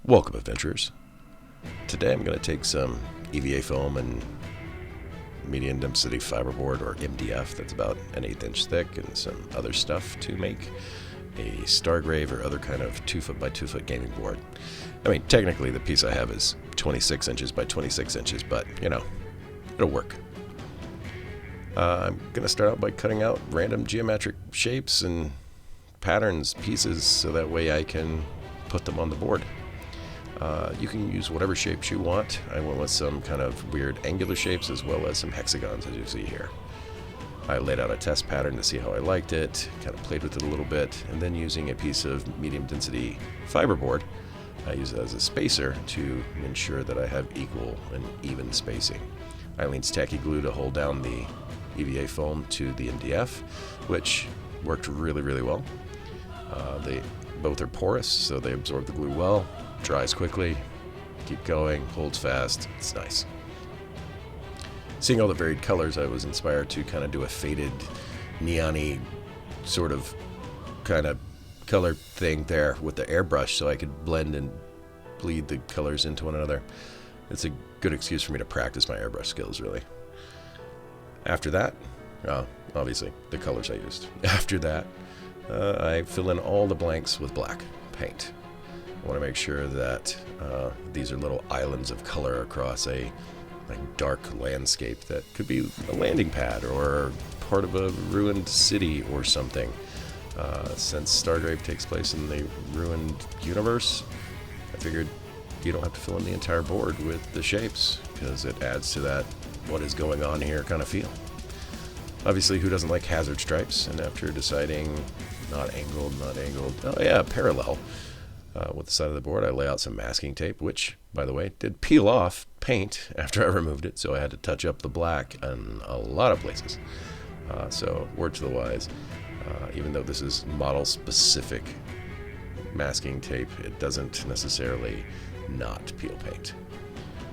Welcome, adventurers. Today I'm going to take some EVA foam and medium density fiberboard, or MDF, that's about an 1/8 inch thick, and some other stuff to make a Stargrave or other kind of 2-foot by 2-foot gaming board. I mean, technically the piece I have is 26 inches by 26 inches, but you know, it'll work. I'm going to start out by cutting out random geometric shapes and patterns, pieces, so that way I can put them on the board. You can use whatever shapes you want. I went with some kind of weird angular shapes as well as some hexagons, as you see here. I laid out a test pattern to see how I liked it, kind of played with it a little bit, and then using a piece of medium density fiberboard, I use it as a spacer to ensure that I have equal and even spacing. I leaned tacky glue to hold down the EVA foam to the MDF, which worked really well. They both are porous, so they absorb the glue well, dries quickly, keep going, holds fast, it's nice. Seeing all the varied colors, I was inspired to kind of do a faded, neon-y sort of kind of color thing there with the airbrush so I could blend and bleed the colors into one another. It's a good excuse for me to practice my airbrush skills, really. After that, obviously, the colors I used. After that, I fill in all the blanks with black paint. I want to make sure that these are little islands of color across a dark landscape that could be a landing pad or part of a ruined city or something. Since Stargrave takes place in the ruined universe, I figured you don't have to fill in the entire board with the shapes, because it adds to that what is going on here kind of feel. Obviously, who doesn't like hazard stripes? And after deciding not angled, oh yeah, parallel, with the side of the board, I lay out some masking tape, which, by the way, did peel off paint after I removed it, so I had to touch up the black in a lot of places. So, word to the wise, even though this is model-specific masking tape, it doesn't necessarily not peel paint.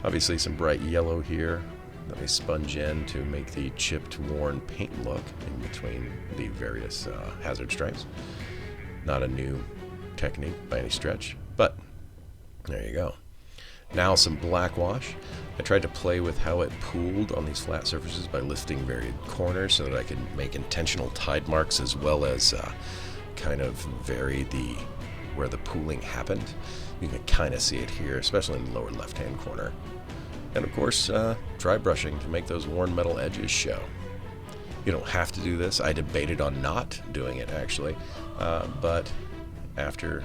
Obviously, some bright yellow here that I sponge in to make the chipped, worn paint look in between the various hazard stripes. Not a new technique by any stretch, but there you go. Now some black wash. I tried to play with how it pooled on these flat surfaces by lifting varied corners so that I could make intentional tide marks, as well as kind of vary where the pooling happened. You can kind of see it here, especially in the lower left-hand corner. And of course, dry brushing to make those worn metal edges show. You don't have to do this. I debated on not doing it, actually, but after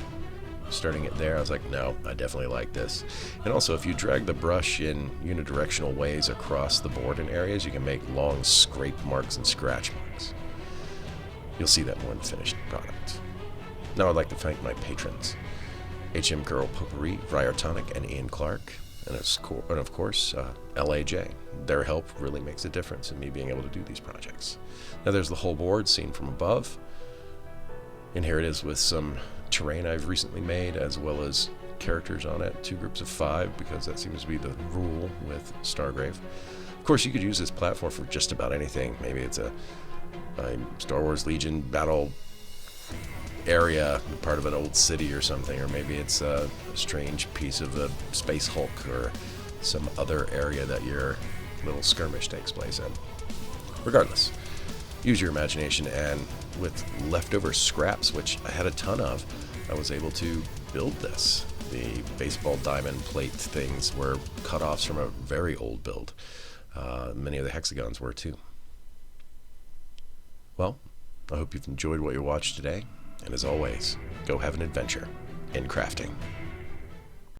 starting it there, I was like, no, I definitely like this. And also, if you drag the brush in unidirectional ways across the board in areas, you can make long scrape marks and scratch marks. You'll see that more in the finished product. Now I'd like to thank my patrons: HM Girl Potpourri, Ryer Tonic, and Ian Clark, and of course, LAJ. Their help really makes a difference in me being able to do these projects. Now there's the whole board seen from above. And here it is with some terrain I've recently made, as well as characters on it, 2 groups of 5, because that seems to be the rule with Stargrave. Of course, you could use this platform for just about anything. Maybe it's a Star Wars Legion battle area, part of an old city or something, or maybe it's a strange piece of a space Hulk or some other area that your little skirmish takes place in. Regardless, use your imagination, and with leftover scraps, which I had a ton of, I was able to build this. The baseball diamond plate things were cut-offs from a very old build. Many of the hexagons were too. Well, I hope you've enjoyed what you watched today, and as always, go have an adventure in crafting.